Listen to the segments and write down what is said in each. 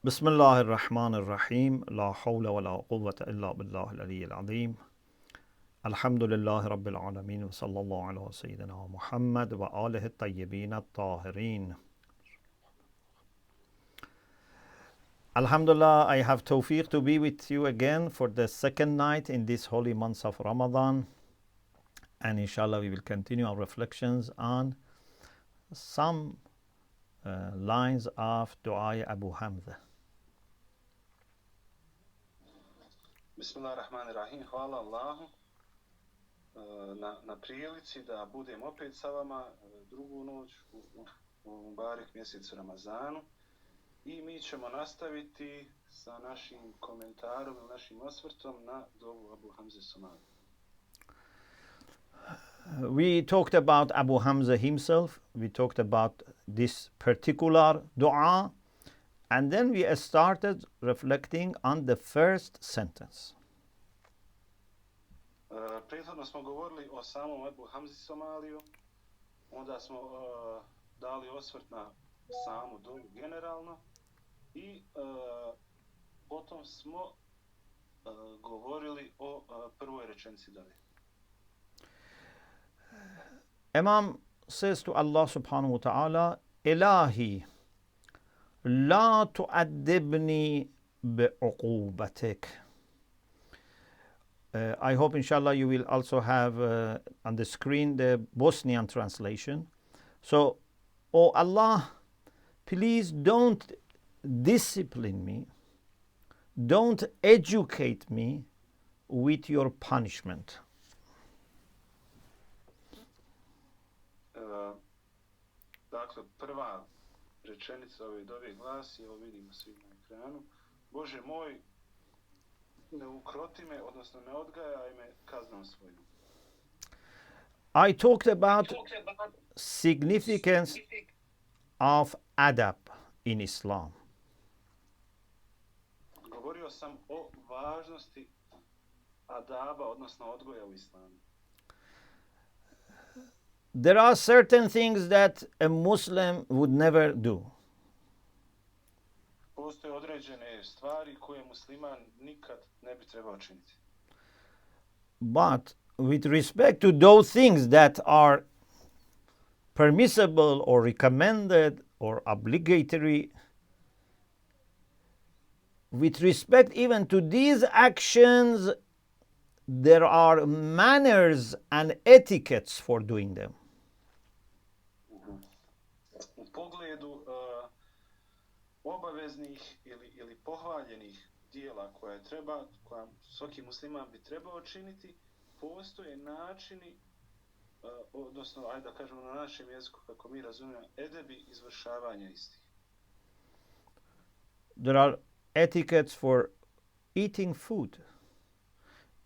بسم الله الرحمن الرحيم لا حول ولا قوة إلا بالله العلي العظيم الحمد لله رب العالمين وصلى الله على سيدنا محمد وآله الطيبين الطاهرين. Alhamdulillah, I have tawfiq to be with you again for the second night in this holy month of Ramadan, and inshallah we will continue our reflections on some lines of Dua Abu Hamazah. Bismillahirrahmanirrahim. Hvala Allahu na prilici da budem opet sa vama drugu noć u Mubarek mjesecu Ramazanu i mi ćemo nastaviti sa našim komentarom i našim osvrtom na Duvu Abu Hamze Somali. We talked about Abu Hamza himself, we talked about this particular dua, and then we started reflecting on the first sentence. Prethodno smo govorili o samom Abu Hamzi Somaliju, onda smo dali osvrt na samu dovu generalno i potom smo govorili o prvoj rečenici dove. Imam says to Allah subhanahu wa ta'ala, Ilahi, la tu'addibni bi'uqubatik. I hope inshallah you will also have on the screen the Bosnian translation. So, oh Allah, please don't discipline me, don't educate me with your punishment. Dakle, prva rečenica ove dove glasi, evo vidimo svi na ekranu, Bože moj, ne ukroti me, odnosno ne odgajaj me kaznom svojom. I talked about significance of adab in Islam. Govorio sam o važnosti adaba, odnosno odgoja u islamu. There are certain things that a Muslim would never do. Postoje određene stvari koje musliman nikad ne bi trebao činiti. But with respect to those things that are permissible or recommended or obligatory, with respect even to these actions, there are manners and etiquettes for doing them. U pogledu obaveznih ili pohvaljenih dijela koja svaki musliman bi trebao činiti, postoje načini, odnosno, ajde da kažemo na našem jeziku, kako mi razumijemo, edebi izvršavanja istih. There are etiquettes for eating food,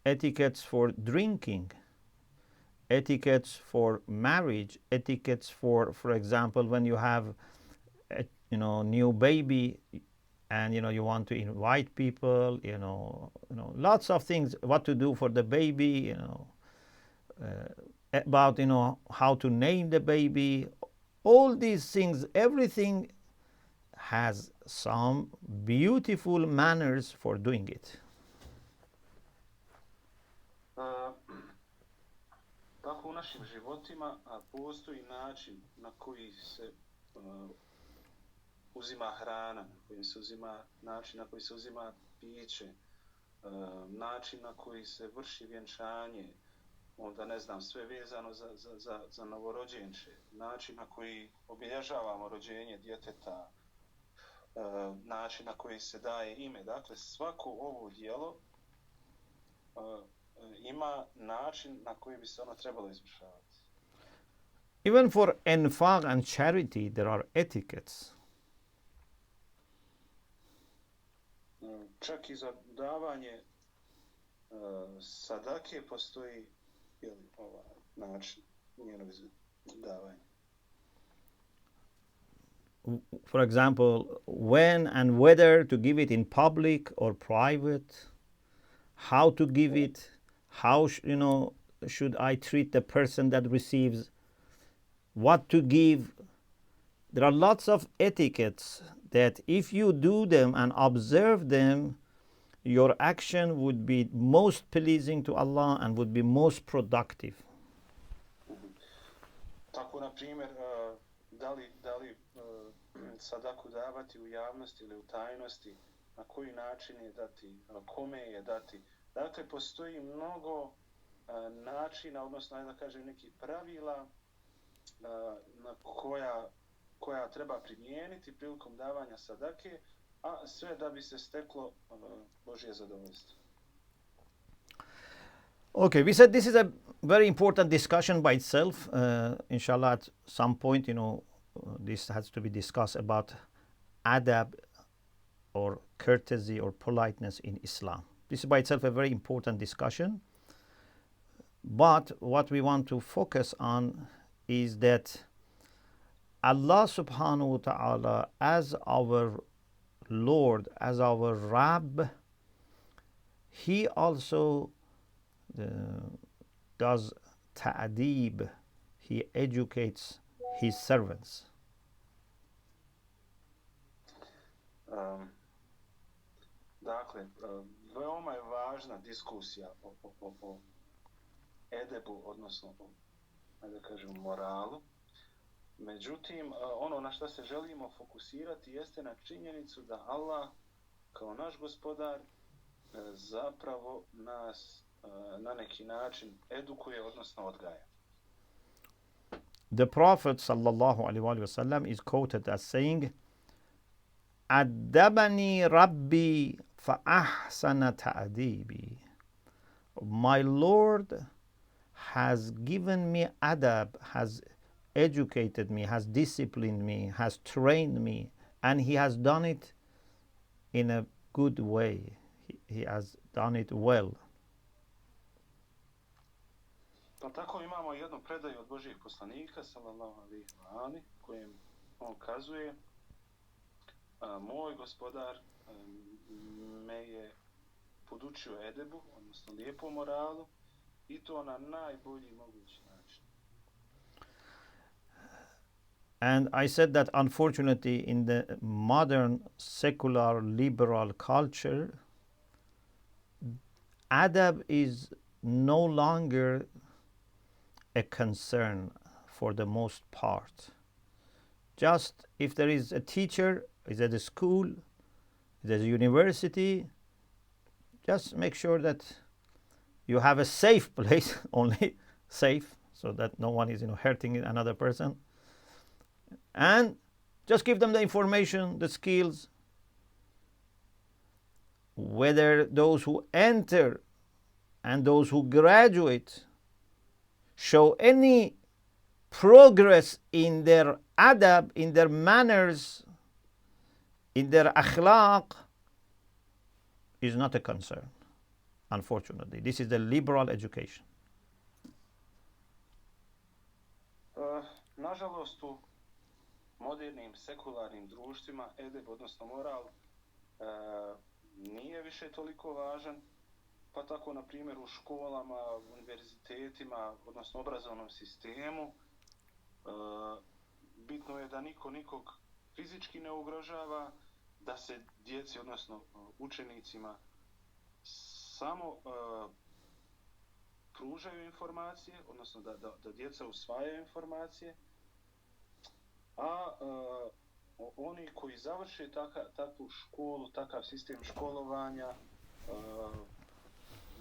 etiquettes for drinking, etiquettes for marriage, etiquettes for example, when you have a new baby and you want to invite people, lots of things, what to do for the baby, about how to name the baby, all these things, everything has some beautiful manners for doing it. Tako u našim životima postoji način na koji se uzima hrana, način na koji se uzima piće, način na koji se vrši vjenčanje, onda ne znam, sve vezano za novorođenče, način na koji obilježavamo rođenje djeteta, način na koji se daje ime. Dakle, svako ovo djelo ima način na koji bi se ono trebalo izvršavati. Even for infaq and charity, there are etiquettes. Čak i za davanje sadake postoji način njenog davanja. For example, when and whether to give it in public or private, how to give it, how should I treat the person that receives, what to give. There are lots of etiquettes that if you do them and observe them, your action would be most pleasing to Allah and would be most productive. Tako, na primjer, da li sadaku davati u javnosti ili u tajnosti, na koji način je dati, kome je dati. Dakle, postoji mnogo načina, odnosno, da kažem, nekih pravila na koja treba primijeniti prilikom davanja sadake, a sve da bi se steklo Božje zadovoljstvo. Okay, we said this is a very important discussion by itself. Inshallah, at some point, this has to be discussed about adab or courtesy or politeness in Islam. This is by itself a very important discussion. But what we want to focus on is that Allah subhanahu wa ta'ala, as our Lord, as our Rabb, He also does ta'deeb. He educates His servants. Dakle, veoma je važna diskusija o edebu, odnosno da kažem, moralu. Međutim, ono na što se želimo fokusirati jeste na činjenicu da Allah kao naš gospodar zapravo nas na neki način edukuje, odnosno odgaja. The Prophet sallallahu alaihi wasallam is quoted as saying, "Addabani Rabbi fa ahsana ta'dibi." My Lord has given me adab, has educated me, has disciplined me, has trained me, and He has done it in a good way. He has done it well. Pa tako imamo jednu predaju od Božjih poslanika, sallallahu alejhi ve ali, kojem on kazuje: moj gospodar me je podučio edebu, odnosno lijepom moralu, i to na najbolji mogući način. And I said that unfortunately in the modern secular liberal culture, adab is no longer a concern for the most part. Just if there is a teacher, is at a school, is at a university, just make sure that you have a safe place, only safe, so that no one is hurting another person. And just give them the information, the skills. Whether those who enter and those who graduate show any progress in their adab, in their manners, in their akhlaq, is not a concern, unfortunately. This is the liberal education. Nažalost, u modernim sekularnim društvima edeb, odnosno moral, nije više toliko važan, pa tako, na primjer, u školama, univerzitetima, odnosno obrazovnom sistemu, bitno je da niko nikog fizički ne ugrožava, da se djeci, odnosno učenicima, samo pružaju informacije, odnosno da djeca usvajaju informacije, a oni koji završe takvu školu, takav sistem školovanja,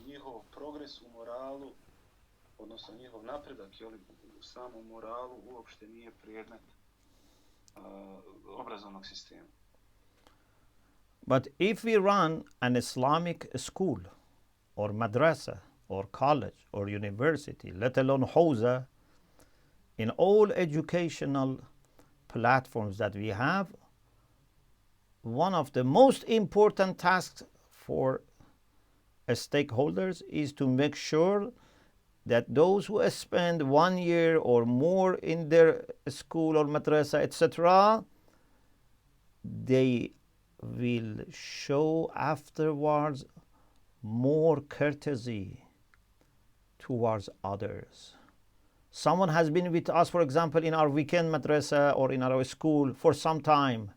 njihov progres u moralu, odnosno njihov napredak u samom moralu uopšte nije predmet obrazovnog sistema. But if we run an Islamic school or madrasa or college or university, let alone hawza, in all educational platforms that we have, one of the most important tasks for stakeholders is to make sure that those who spend 1 year or more in their school or madrasa, etc., they will show afterwards more courtesy towards others. Someone has been with us, for example, in our weekend madrasa or in our school for some time,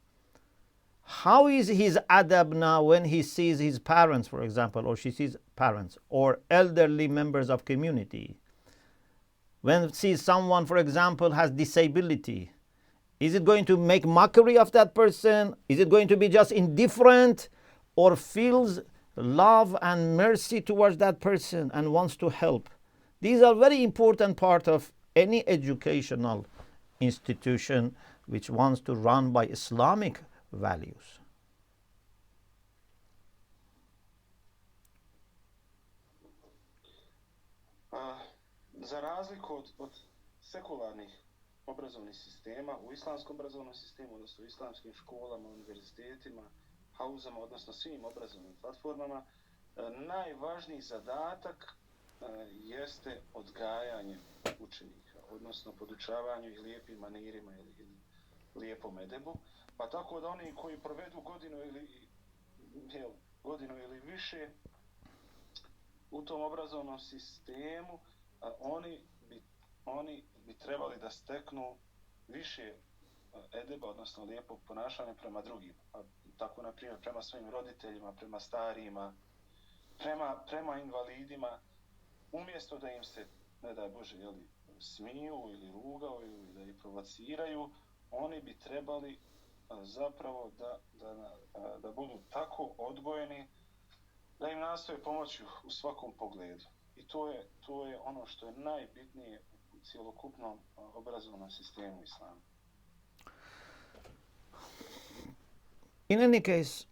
How is his adab now when he sees his parents, for example, or she sees parents or elderly members of community? When sees someone, for example, has disability, is it going to make mockery of that person? Is it going to be just indifferent, or feels love and mercy towards that person and wants to help? These are very important part of any educational institution which wants to run by Islamic values. Za razliku od sekularnih obrazovnih sistema, u islamskom obrazovnom sistemu, odnosno u islamskim školama, univerzitetima, hauzama, odnosno svim obrazovnim platformama, najvažniji zadatak jeste odgajanje učenika, odnosno podučavanje i lijepim manirima ili lijepom edebu, pa tako da oni koji provedu godinu ili više u tom obrazovnom sistemu, oni bi trebali da steknu više edeba, odnosno lijepog ponašanja prema drugima. Tako, na primjer, prema svojim roditeljima, prema starijima, prema invalidima, umjesto da im se, ne daj Bože, smiju ili rugaju ili da ih provociraju, oni bi trebali zapravo da budu tako odgojeni da im nastoje pomoći u svakom pogledu. I to je ono što je najbitnije u cjelokupnom obrazovnom sistemu islama. In any case,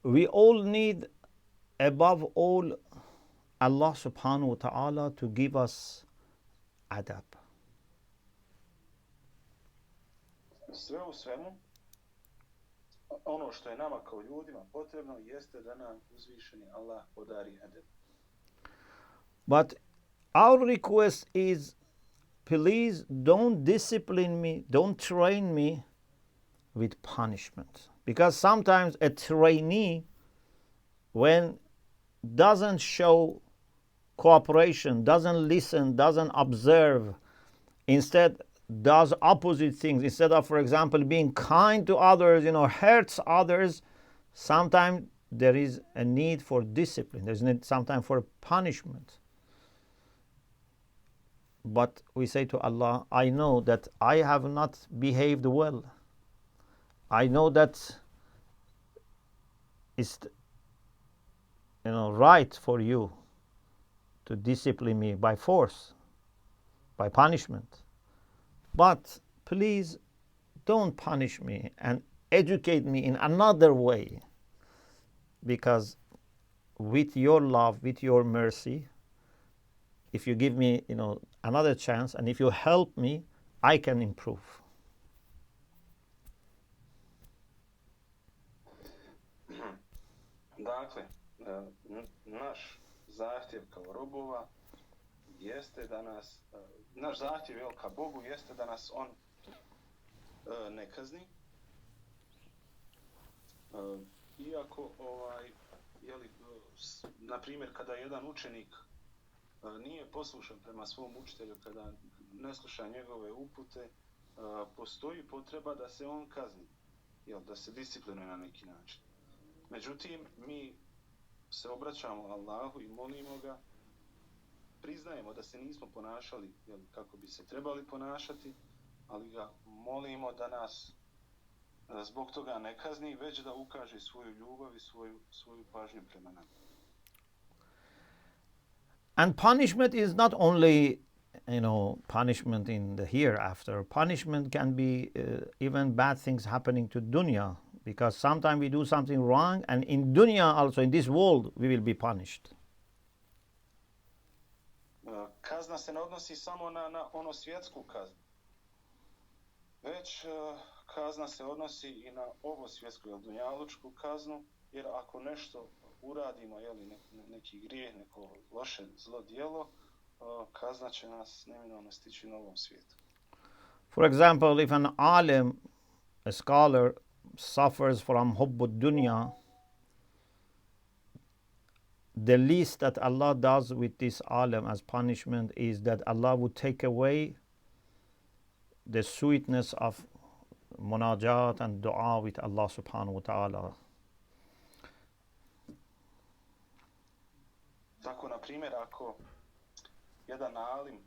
we all need, above all, Allah subhanahu wa ta'ala to give us adab. Sve u svemu, ono što je nama kao ljudima potrebno jeste da nam uzvišeni Allah podari adab. But our request is, please don't discipline me, don't train me with punishment. Because sometimes a trainee, when doesn't show cooperation, doesn't listen, doesn't observe, instead does opposite things, instead of, for example, being kind to others, hurts others, sometimes there is a need for discipline. There's a need sometimes for punishment. But we say to Allah, I know that I have not behaved well. I know that it's right for you to discipline me by force, by punishment. But please don't punish me and educate me in another way, because with your love, with your mercy, if you give me another chance and if you help me, I can improve. Dakle, naš zahtjev kao robova jeste da nas, naš zahtjev ka Bogu jeste da nas on ne kazni. Iako, na primjer, kada jedan učenik nije poslušan prema svom učitelju, kada ne sluša njegove upute, postoji potreba da se on kazni, da se disciplinuje na neki način. Međutim, mi se obraćamo Allahu i molimo ga, priznajemo da se nismo ponašali kako bi se trebali ponašati, ali ga molimo da nas zbog toga ne kazni, već da ukaže svoju ljubav i svoju pažnju prema nama. And punishment is not only, punishment in the hereafter. Punishment can be even bad things happening to dunya, because sometimes we do something wrong, and in dunya also, in this world, we will be punished. Kazna se ne odnosi samo na ono svjetsku kaznu, već kazna se odnosi i na ovo svjetsku, dunjalučku kaznu, jer ako nešto uradimo, neki grijeh, neko loše zlo djelo, kazna će nas neminovno stići na ovom svijetu. For example, if an alim, a scholar, suffers from hubb dunya, the least that Allah does with this alim as punishment is that Allah would take away the sweetness of munajat and dua with Allah subhanahu wa ta'ala. Tako, na primjer, ako jedan alim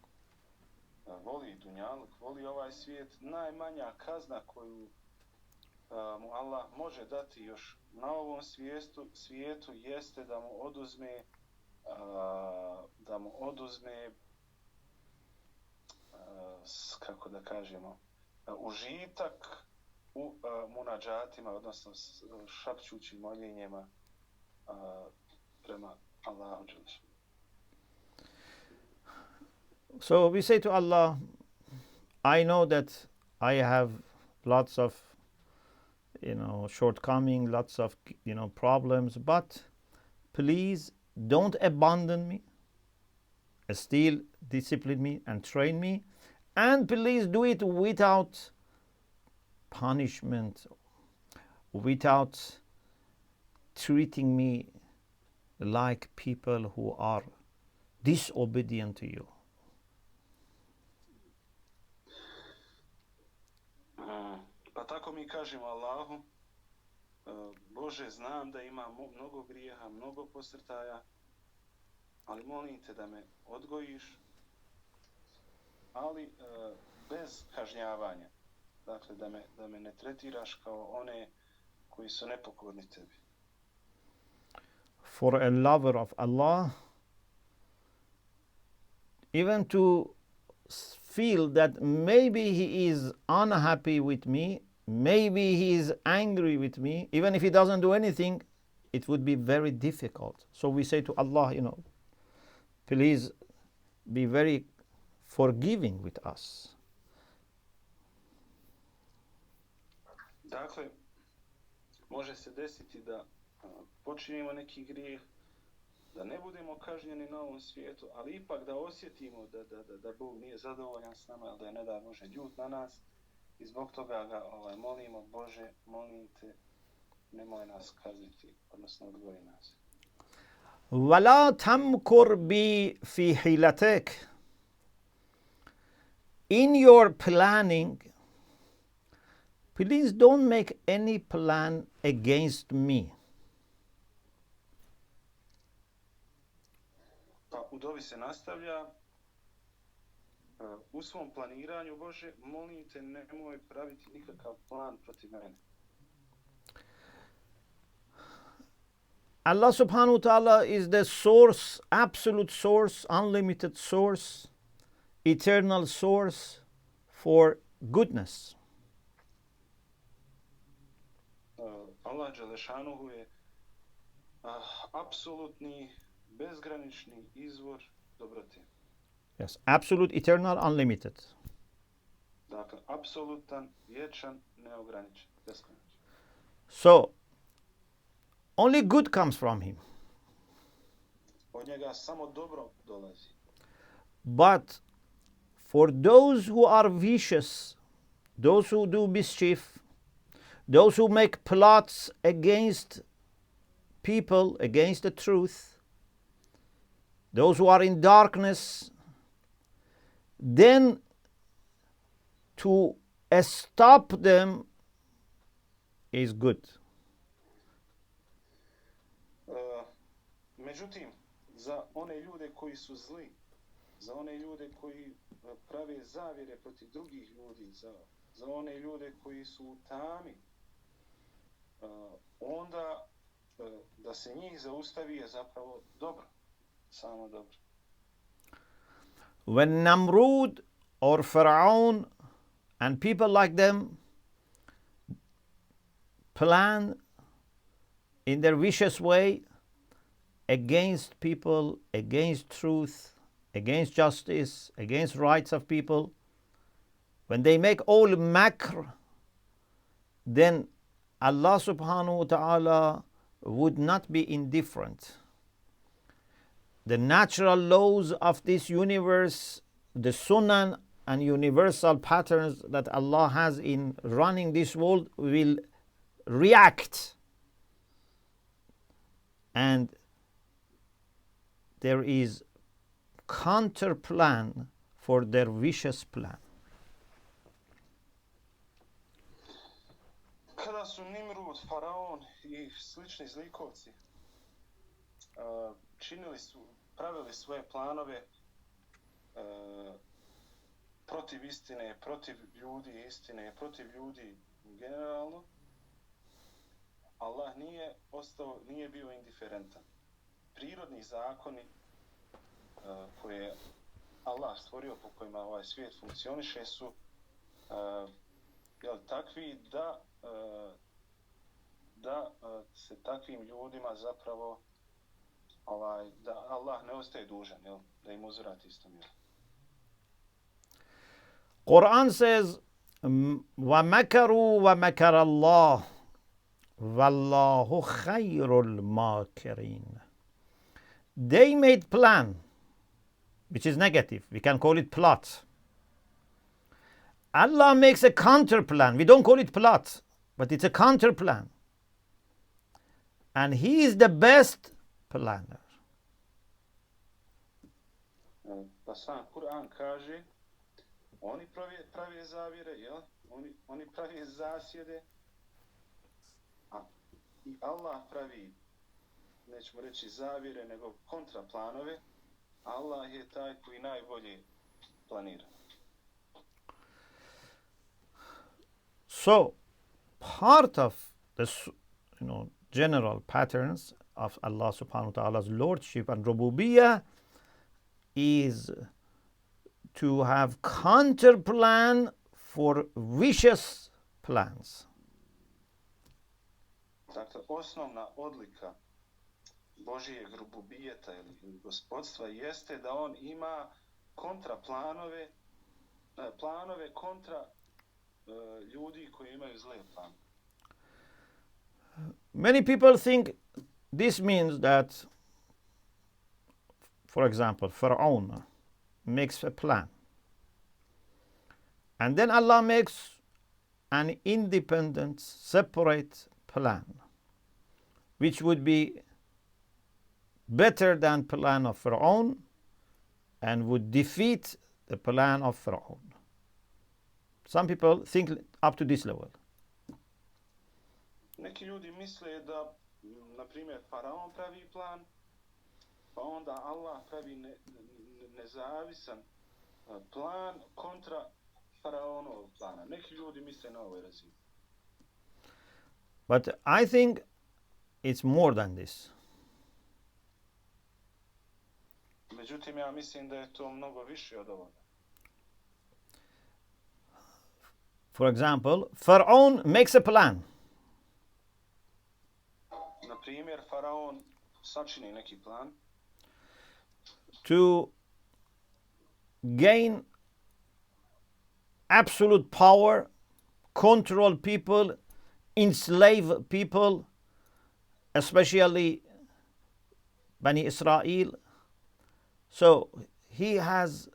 voli dunjaluk, voli ovaj svijet, najmanja kazna koju mu Allah može dati još na ovom svijetu jeste da mu oduzme kako da kažemo, užitak u munadžatima, odnosno šapćućim moljenjima prema Allahu. So we say to Allah, I know that I have lots of, shortcomings, lots of, problems, but please don't abandon me. Still discipline me and train me, and please do it without punishment, without treating me like people who are disobedient to you. Pa tako mi kažemo Allahu, Bože, znam da imam mnogo grijeha, mnogo posrtaja, ali molim te da me odgojiš, ali bez kažnjavanja. Dakle, da me ne tretiraš kao one koji su nepokorni tebi. For a lover of Allah, even to feel that maybe he is unhappy with me, maybe he is angry with me, even if he doesn't do anything, it would be very difficult. So we say to Allah, please be very forgiving with us. Dakle, može se desiti da počinimo neki grijeh, da ne budemo kažnjeni na ovom svijetu, ali ipak da osjetimo da Bog nije zadovoljan s nama, da je ne da Bože ljut na nas, i zbog toga ga molimo, Bože, molim te, nemoj nas kazniti, odnosno odgoji nas. وَلَا تَمْكُرْ بِي فِي حِيلَتِكَ. In your planning, please don't make any plan against me. Pa u dovi se nastavlja, u svom planiranju, Bože, molim te, nemoj praviti nikakav plan protiv mene. Allah subhanahu wa ta'ala is the source, absolute source, unlimited source, eternal source for goodness. Allah Đelešanuhu je apsolutni, bezgranični izvor dobrote. Yes, absolute, eternal, unlimited. Dakle, apsolutan, vječan, neograničen, beskonačan. So, only good comes from him. Od njega samo dobro dolazi. But for those who are vicious, those who do mischief, those who make plots against people, against the truth, those who are in darkness, then to stop them is good. Međutim, za one ljude koji su zli, za one ljude koji prave zavjere protiv drugih ljudi, za one ljude koji su u tami, onda da se njih zaustavi je zapravo dobro, samo dobro. When Namrud or Pharaoh and people like them plan in their vicious way against people, against truth, against justice, against rights of people, when they make all makr, then Allah subhanahu wa ta'ala would not be indifferent. The natural laws of this universe, the sunan and universal patterns that Allah has in running this world will react, and there is counter plan for their vicious plan. Kada su Nimrud, Faraon i slični zlikovci pravili svoje planove protiv istine, protiv ljudi istine, protiv ljudi generalno, Allah nije bio indiferentan. Prirodni zakoni koje je Allah stvorio, po kojima ovaj svijet funkcioniše, su takvi da se takvim ljudima zapravo da Allah ne ostaje dužan, da im uzvrati isto mjero. Quran says, وَمَكَرُوا وَمَكَرَ اللَّهُ وَاللَّهُ خَيْرُ الْمَاكِرِينَ. They made plan, which is negative. We can call it plot. Allah makes a counter plan. We don't call it plot, but it's a counter plan. And He is the best planner. Pa sam Kur'an kaže, oni prave zavjere, jel? Oni prave zasjede, i Allah pravi, nećemo reći zavjere, nego kontraplanove. Allah je taj koji najbolje planira. So, part of the general patterns of Allah subhanahu wa ta'ala's lordship and rububiyyah is to have counter plan for vicious plans. Dakle, osnovna odlika Božijeg rububijeta ili gospodstva jeste da on ima kontraplanove, planove kontra ljudi koji imaju zle planove. Many people think this means that, for example, Pharaoh makes a plan. And then Allah makes an independent, separate plan, which would be better than plan of Pharaoh and would defeat the plan of Pharaoh. Some people think up to this level. Neki ljudi misle da, na primjer, Faraon pravi plan, pa onda Allah pravi nezavisan plan kontra Faraonovog plana. Neki ljudi misle na ovoj razini. But I think it's more than this. Međutim, ja mislim da je to mnogo više od ovoga. For example, Pharaoh makes a plan. Na primjer, Faraon sačini neki plan to gain absolute power, control people, enslave people, especially Bani Israel. So he has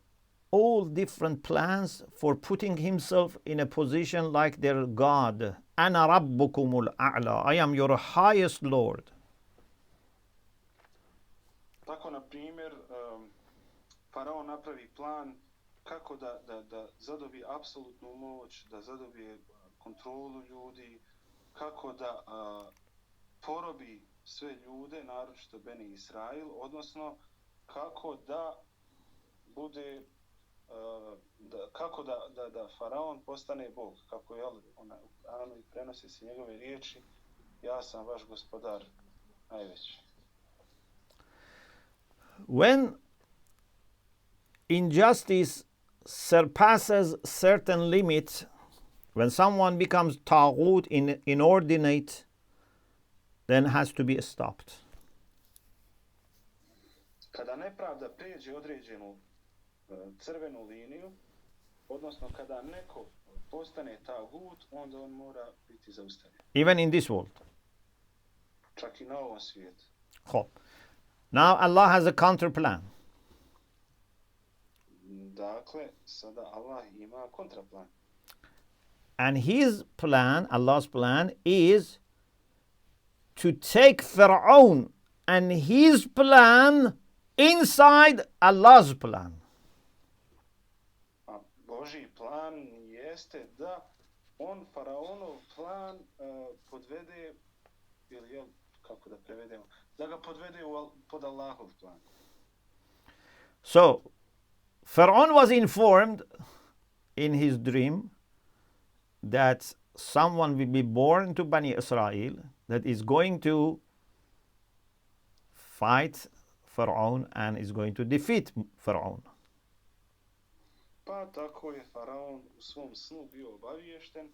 all different plans for putting himself in a position like their God. Ana rabbukumul a'la. I am your highest Lord. Tako, na primjer, Faraon napravi plan kako da zadobi apsolutnu moć, da zadobije kontrolu ljudi, kako da porobi sve ljude, naročito Beni Israil, odnosno kako da bude, kako da Faraon postane Bog, kako je i prenosi se njegove riječi, ja sam vaš gospodar najveći. When injustice surpasses certain limit, when someone becomes taghut, inordinate, then has to be stopped. Kada nepravda pređe određenu crvenu liniju, odnosno kada neko postane taghut, onda on mora biti zaustavljen. Even in this world. Čak i na ovom svijetu. Now Allah has a counter plan. Dakle, sada Allah ima kontraplan. And his plan, Allah's plan, is to take Pharaoh and his plan inside Allah's plan. A Božji plan jeste da on faraonov plan podvede, ili jel, kako da prevedemo, da ga podvede pod Allahov plan. So, Pharaoh was informed in his dream that someone will be born to Bani Israel that is going to fight Pharaoh and is going to defeat Pharaoh. Pa tako je faraon u svom snu bio obaviješten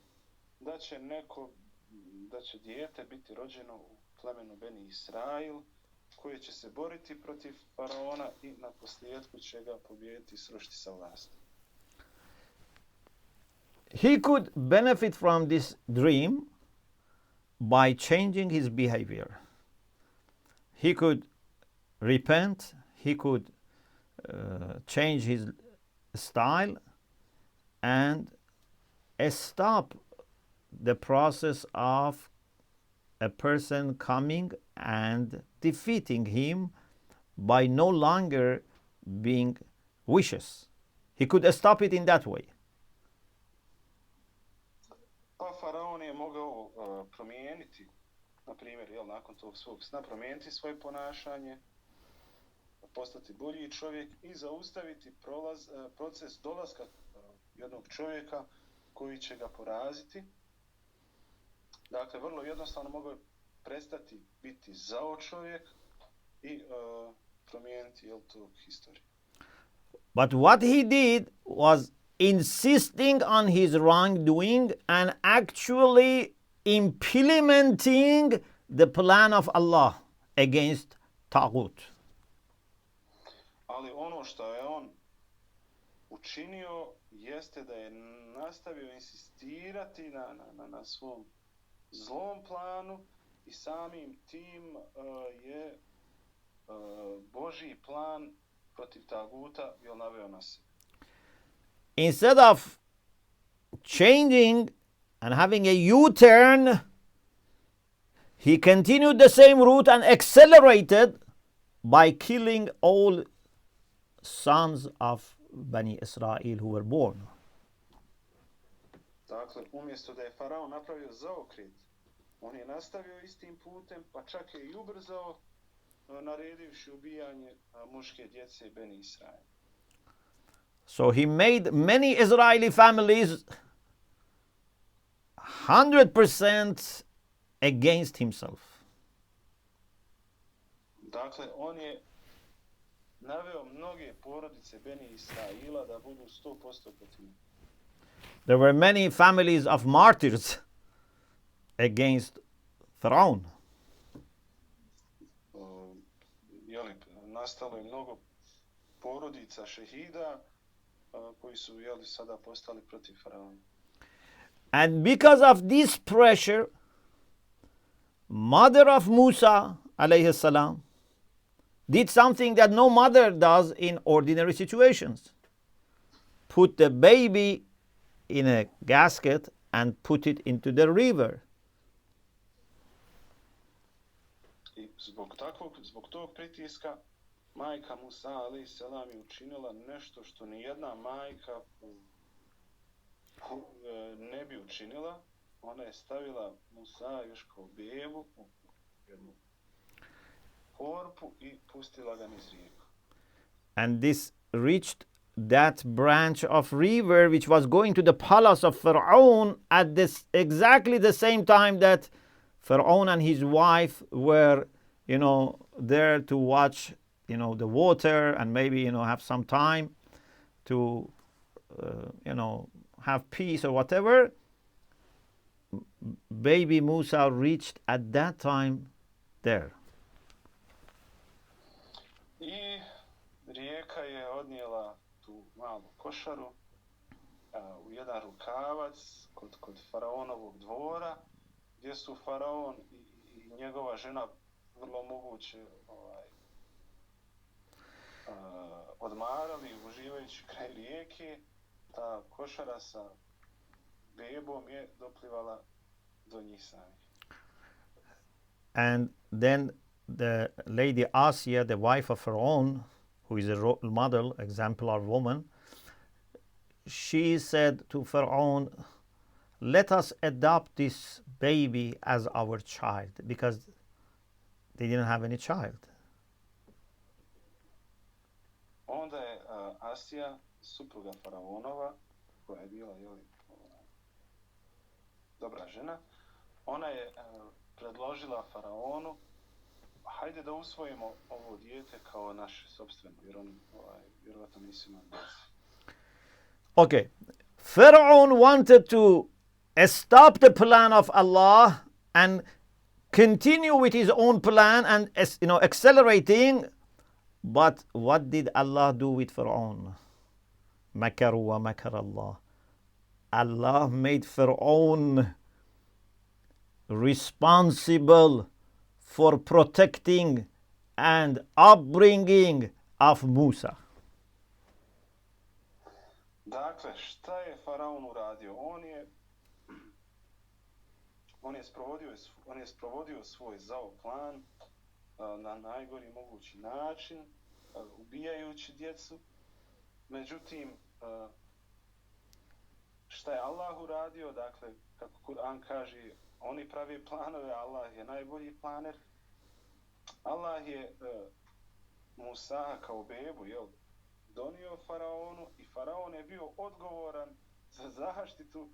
da će dijete biti rođeno u plemenu Beni Israil, koje će se boriti protiv faraona i na posljedku će ga pobijediti i srušiti sa vlasti. He could benefit from this dream by changing his behavior. He could repent, he could change his style and stop the process of a person coming and defeating him by no longer being vicious. He could stop it in that way. Pa faraon je mogao promijeniti, na primjer, nakon tog svog sna, promijeniti svoje ponašanje, postati bolji čovjek i zaustaviti proces dolaska jednog čovjeka koji će ga poraziti. Dakle, vrlo jednostavno mogao prestati biti zao čovjek i promijeniti tu historiju. But what he did was insisting on his wrongdoing and actually implementing the plan of Allah against Taghut. Ali ono što je on učinio jeste da je nastavio insistirati na svom zlom planu i samim tim je Božji plan protiv Taguta naveo na sebe. Instead of changing and having a U-turn, he continued the same route and accelerated by killing all sons of Bani Israel who were born. Dakle, umjesto da je faraon napravio zaokret, on je nastavio istim putem, pa čak je i ubrzao, naredivši ubijanje muške djece Beni Israel. So he made many Israeli families 100% against himself. Dakle, on je naveo mnoge porodice Beni Israila da budu 100% protiv. There were many families of martyrs against Pharaoh. Nastalo je mnogo porodica šehida koji su sada postali protiv faraona. And because of this pressure, mother of Musa alayhi salam did something that no mother does in ordinary situations. Put the baby in a gasket and put it into the river. I zbog tog pritiska majka Musa alayhi salam je učinila nešto što ni jedna majka ne bi učinila. Ona je stavila Musa još kao bebu u jednu korpu i pustila ga niz rijeku. And this reached that branch of river which was going to the palace of Pharaoh at exactly the same time that Pharaoh and his wife were, there to watch, the water and maybe, have some time to, have peace or whatever. Baby Musa reached at that time there. I rijeka je odnijela tu malu košaru u jedan rukavac kod faraonovog dvora, gdje su faraon i njegova žena vrlo moguće odmarali, uživajući kraj rijeke. Ta košara sa bebom je doplivala do njih samih. And then the lady Asiya, the wife of Pharaoh, who is a role model, exemplar woman, she said to Pharaoh, let us adopt this baby as our child, because they didn't have any child. Onda je Asija, supruga faraonova, koja je bila dobra žena, ona je predložila faraonu, hajde da usvojimo ovo dijete kao naše sopstveno, jer oni vjerovatno nisu imali djece. Okay, Pharaoh wanted to stop the plan of Allah and continue with his own plan and accelerating. But what did Allah do with Pharaoh? Makaru wa makar Allah. Allah made Pharaoh responsible for protecting and upbringing of Musa. Dakle, šta je faraon uradio? On je sprovodio svoj zao plan na najgori mogući način, ubijajući djecu. Međutim, šta je Allah uradio? Dakle, kako Kur'an kaže, oni pravi planove, Allah je najbolji planer. Allah je Musa kao bebu, donio faraonu i faraon je bio odgovoran za zaštitu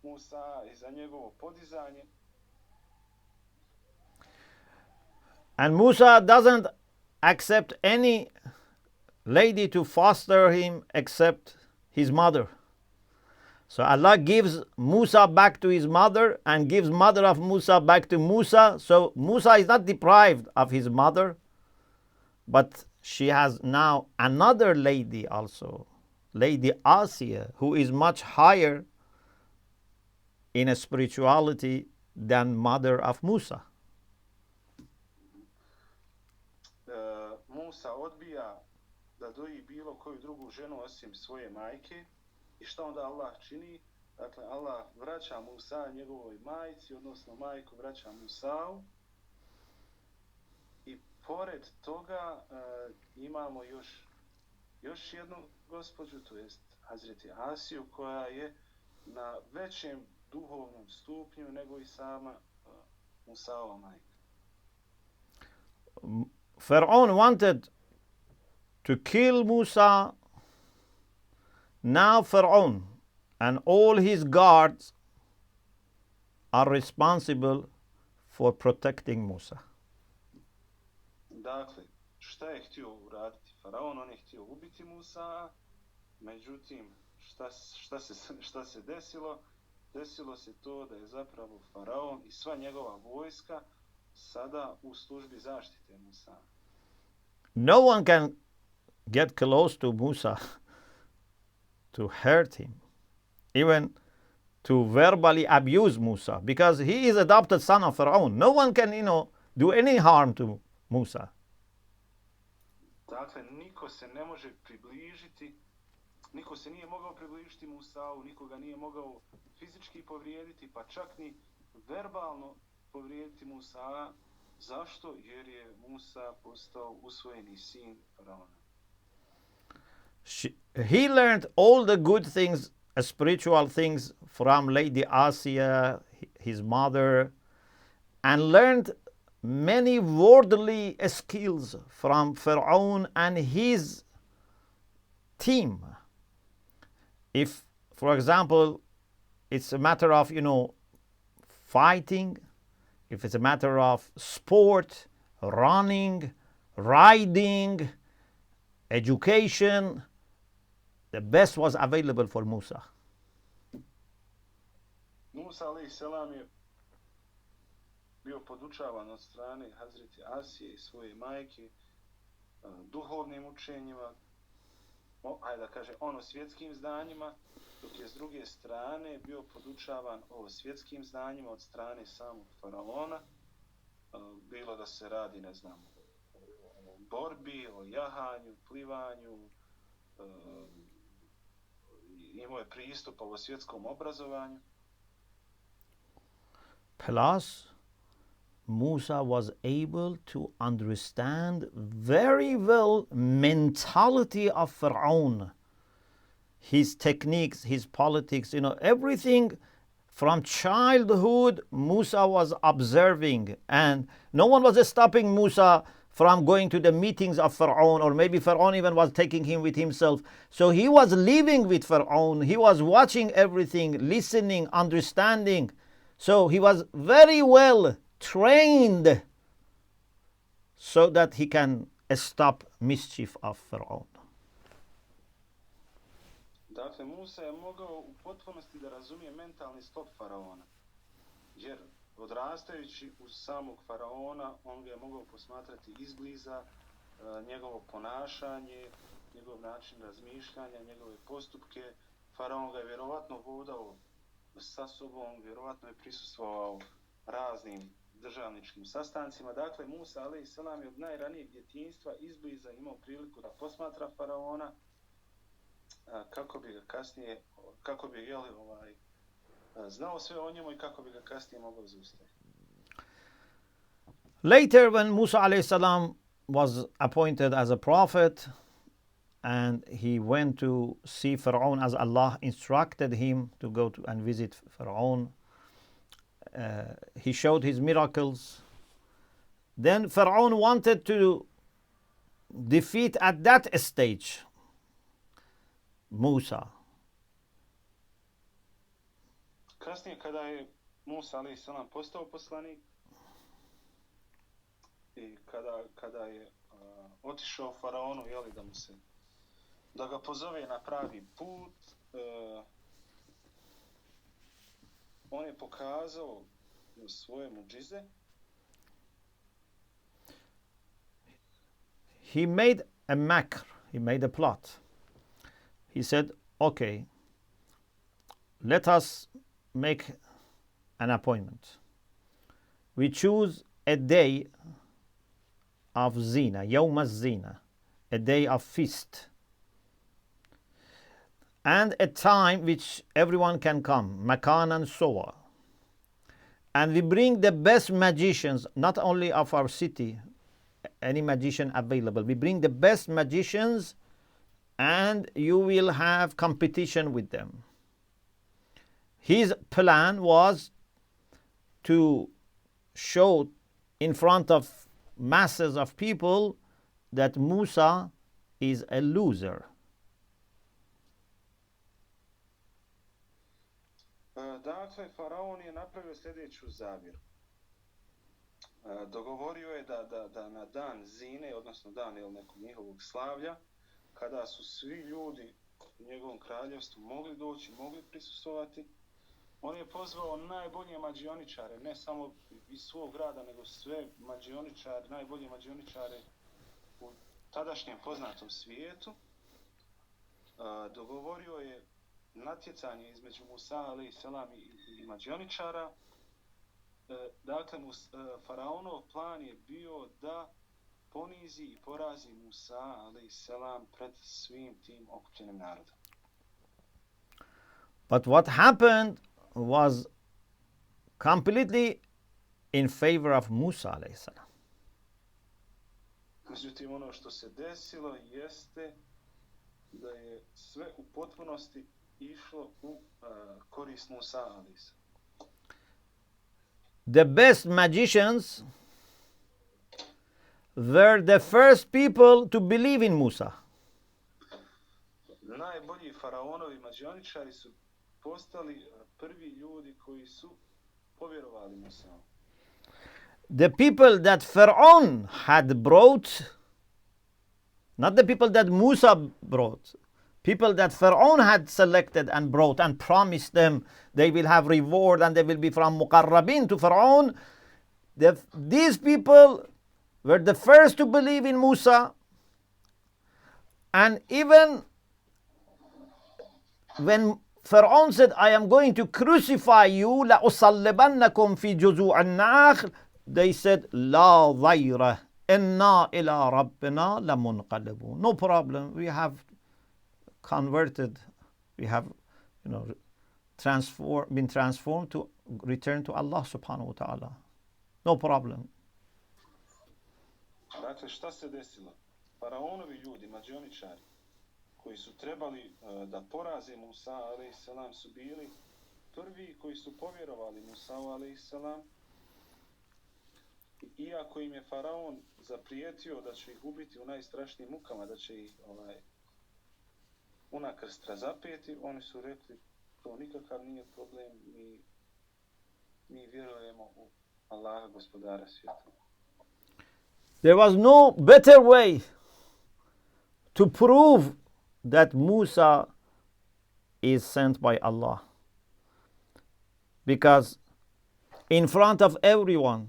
Musa i za njegovo podizanje. And Musa doesn't accept any lady to foster him except his mother. So Allah gives Musa back to his mother and gives mother of Musa back to Musa. So Musa is not deprived of his mother, but she has now another lady also, Lady Asiya, who is much higher in a spirituality than mother of Musa. Musa odbija da doji bilo koju drugu ženu osim svoje majke. I šta onda Allah čini? Dakle, Allah vraća Musa njegovoj majci, odnosno majku vraća Musau. I pored toga imamo još jednu gospođu, to jest Hazreti Asiju, koja je na većem duhovnom stupnju nego i sama Musaova majka. Pharaoh wanted to kill Musa. Now Pharaoh and all his guards are responsible for protecting Musa. Dakle, šta je htio uraditi faraon? On je htio ubiti Musa, međutim, šta se desilo? Desilo se to da je zapravo faraon i sva njegova vojska sada u službi zaštite Musa. No one can get close to Musa to hurt him, even to verbally abuse Musa, because he is adopted son of Pharaoh. No one can, do any harm to Musa. Dakle, niko se ne može približiti, niko se nije mogao približiti Musau, nikoga nije mogao fizički povrijediti, pa čak ni verbalno povrijediti Musa. Zašto? Jer je Musa postao usvojeni sin faraona. He learned all the good things, spiritual things from Lady Asiya, his mother, and learned many worldly skills from Pharaoh and his team. If, for example, it's a matter of, fighting, if it's a matter of sport, running, riding, education, the best was available for Musa. Musa alaih selam je bio podučavan od strane Hazreti Asije i svoje majke duhovnim učenjima, svjetskim znanjima, dok je s druge strane bio podučavan o svjetskim znanjima od strane samog faraona, bilo da se radi, o borbi, o jahanju, plivanju, imao je pristup o svjetskom obrazovanju. Plus, Musa was able to understand very well mentality of Pharaoh, his techniques, his politics, everything From childhood, Musa was observing, and no one was stopping Musa from going to the meetings of Pharaoh, or maybe Pharaoh even was taking him with himself. So he was living with Pharaoh, he was watching everything, listening, understanding. So he was very well trained so that he can stop mischief of Pharaoh. Dakle, Musa je mogao u potpunosti da razumije mentalni sklop faraona. Jer odrastajući uz samog faraona, on ga je mogao posmatrati izbliza, njegovo ponašanje, njegov način razmišljanja, njegove postupke. Faraon ga je vjerovatno vodao sa sobom, vjerovatno je prisustvovao raznim državničkim sastancima. Dakle, Musa a.s. je od najranijeg djetinjstva izbliza imao priliku da posmatra faraona, kako bi ga kasnije, znao sve o njemu i kako bi ga kasnije mogao zaustaviti. Later, when Musa a.s. was appointed as a prophet, and he went to see Pharaoh as Allah instructed him to go to and visit Pharaoh. He showed his miracles. Then Pharaoh wanted to defeat at that stage Musa. Kasnije kada je Musa a.s. postao poslanik i kada je otišao Faraonu, da ga pozove na pravi put, on je pokazao svoje muđize. He made a makr, he made a plot. He said, okay, let us make an appointment. We choose a day of zina, yawm az-zina, a day of feast, and a time which everyone can come, makan and soa. And we bring the best magicians, not only of our city, any magician available. We bring the best magicians, and you will have competition with them. His plan was to show in front of masses of people that Musa is a loser. Dakle, Faraon je napravio sljedeću zavjeru. Dogovorio je da na dan zine, odnosno dan nekog njihovog slavlja, kada su svi ljudi u njegovom kraljevstvu mogli doći, mogli prisustvovati, on je pozvao najbolje mađioničare, ne samo iz svog grada, nego sve mađioničare, najbolje mađioničare u tadašnjem poznatom svijetu. Dogovorio je natjecanje između Musa a.s. i mađioničara. Dakle, Faraonov plan je bio da ponizi i porazi Musa a.s. pred svim tim okupljenim narodom. But what happened was completely in favor of Musa a.s. Međutim, ono što se desilo jeste da je sve u potpunosti išlo u korist Musa a.s. The best magicians were the first people to believe in Musa. Najbolji faraonovi mađioničari su postali prvi ljudi koji su povjerovali Musa. The people that Pharaoh had brought, not the people that Musa brought, people that Pharaoh had selected and brought and promised them they will have reward and they will be from Muqarrabin to Pharaoh. These people were the first to believe in Musa, and even when Pharaoh said, I am going to crucify you, لَأُصَلِّبَنَّكُمْ فِي جُذُوعِ النَّخْلِ, they said, لَا ضَيْرَ إِنَّا إِلَىٰ رَبِّنَا لَمُنْقَلِبُونَ. No problem, we have converted, we have, been transformed to return to Allah subhanahu wa ta'ala. No problem. Dakle, šta se desilo? Faraonovi ljudi, mađioničari, koji su trebali da poraze Musa a.s. su bili prvi koji su povjerovali Musa'u alejselam, iako im je faraon zaprijetio da će ih ubiti u najstrašnijim mukama, da će ih unakrst razapeti, oni su rekli to nikakav nije problem, mi vjerujemo u Allaha gospodara svijeta. There was no better way to prove that Musa is sent by Allah. Because in front of everyone,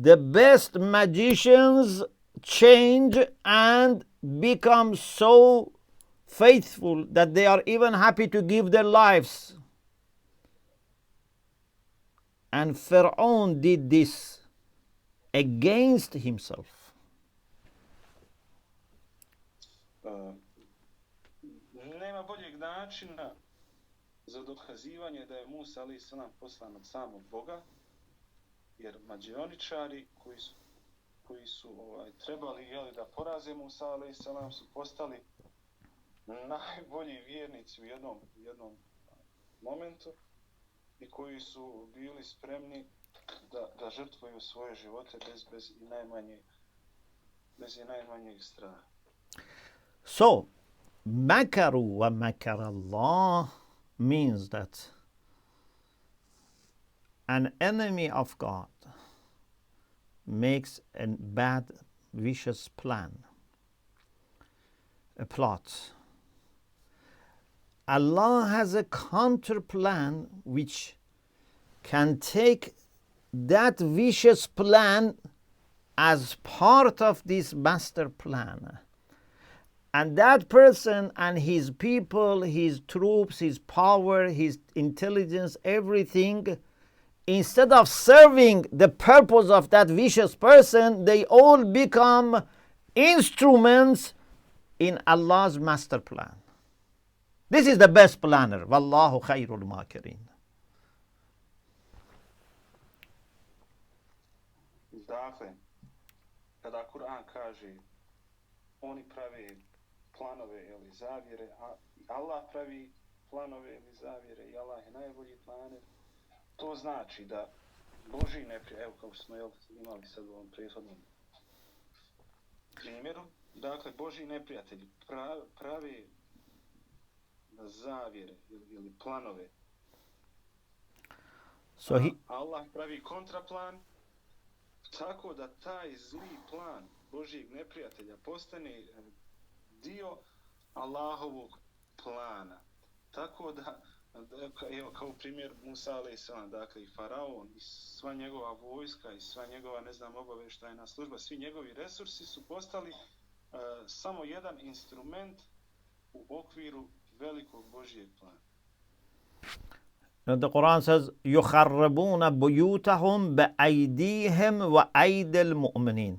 the best magicians change and become so faithful that they are even happy to give their lives. And Pharaoh did this against himself. Nema boljeg načina za dokazivanje da je Musa alejselam poslan od samog Boga, jer mađioničari koji su trebali da poraze Musa alejselam su postali najbolji vjernici u jednom momentu i koji su bili spremni da žrtvuju svoje živote bez i najmanjeg straha. So, makaru wa makar Allah means that an enemy of God makes a bad, vicious plan, a plot. Allah has a counter plan which can take that vicious plan as part of this master plan. And that person and his people, his troops, his power, his intelligence, everything, instead of serving the purpose of that vicious person, they all become instruments in Allah's master plan. This is the best planner. Wallahu khairul makirin. Dakle, kada Kur'an kaže oni prave planove ili zavjere, a Allah pravi planove ili zavjere i Allah je najbolji planer, to znači da Božji neprijatelj, evo kao smo imali sad u ovom prethodnom primjeru, dakle Božji neprijatelji pravi zavjere ili planove. So Allah pravi kontraplan tako da taj zli plan Božjeg neprijatelja postane dio Allahovog plana. Tako da, evo kao primjer Musa alejselam, dakle i faraon i sva njegova vojska i sva njegova obavještajna služba, svi njegovi resursi su postali samo jedan instrument u okviru velikog Božjeg plana. The Quran says, يُخَرَّبُونَ بُيُوتَهُمْ بِأَيْدِيهِمْ وَأَيْدِ الْمُؤْمِنِينَ.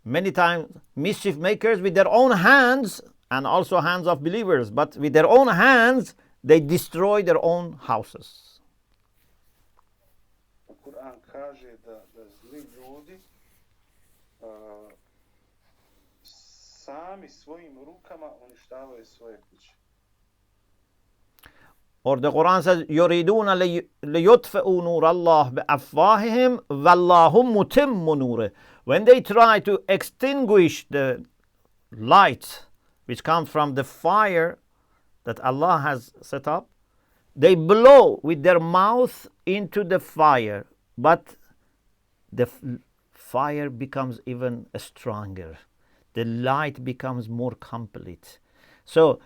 Many times mischief makers with their own hands and also hands of believers, but with their own hands they destroy their own houses. Kur'an kaže da zli ljudi sami svojim rukama uništavaju svoje kuće. Or the Quran says, يُرِيدُونَ لِيُطْفِئُوا نُورَ اللَّهِ بِأَفْوَاهِهِمْ وَاللَّهُ مُتِمُّ نُورِهِ. When they try to extinguish the light which comes from the fire that Allah has set up, they blow with their mouth into the fire, but the fire becomes even stronger. The light becomes more complete. So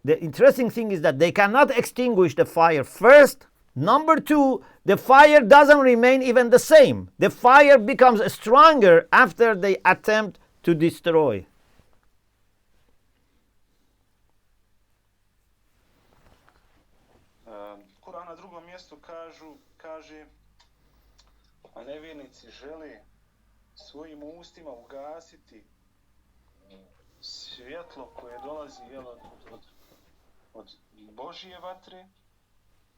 the interesting thing is that they cannot extinguish the fire first. Number two, the fire doesn't remain even the same. The fire becomes stronger after they attempt to destroy. Kur'an na drugom mjestu kaže a nevjernici žele svojim ustima ugasiti svjetlo koje dolazi od Božje vatre.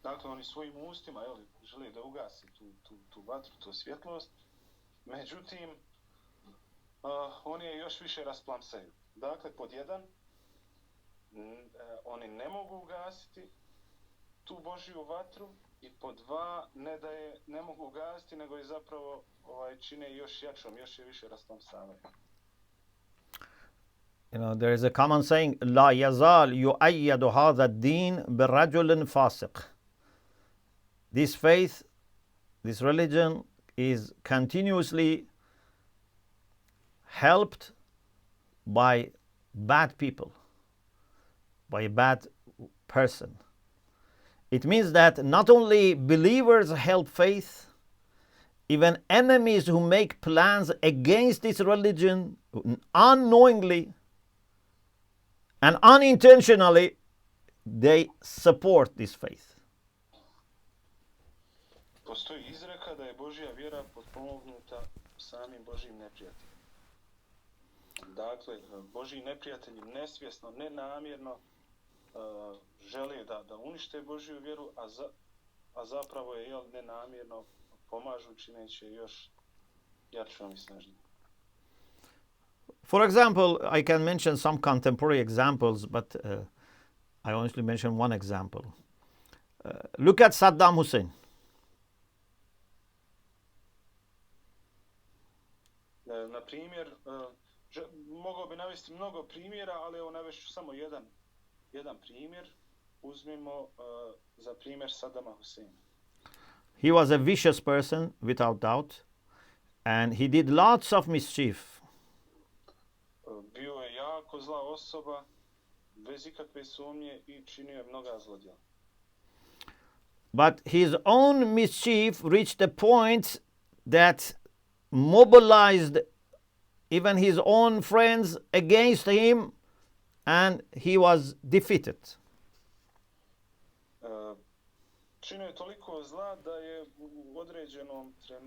Dakle, oni svojim ustima žele da ugasi tu vatru, tu svjetlost. Međutim, oni je još više rasplamsaju. Dakle, pod jedan, oni ne mogu ugasiti tu Božju vatru i pod dva ne mogu gasiti, nego je zapravo čine još jačom, još je više rastomsavaju. You know, there is a common saying, لا يزال يؤيد هذا الدين برجل فاسق. This faith, this religion is continuously helped by bad people, by a bad person. It means that not only believers help faith, even enemies who make plans against this religion unknowingly and unintentionally, they support this faith. Postoji izreka da je Božja vjera potpomognuta samim Božjim neprijateljima. Dakle, Božji neprijatelji nesvjesno, nenamjerno žele da unište Božju vjeru, a zapravo je nenamjerno pomažu čineći još jačom i snažnijom. For example, I can mention some contemporary examples, but I only mention one example. Look at Saddam Hussein. Na primjer, mogao bi navesti mnogo primjera, ali evo navešću samo jedan primjer. Uzmimo za primjer Saddama Husseina. He was a vicious person, without doubt, and he did lots of mischief. Bio je jako zla osoba, bez ikakve sumnje i činio je mnoga zlodjela. But his own mischief reached a point that mobilized even his own friends against him, and he was defeated. Činio je toliko zla da je u određenom trenutku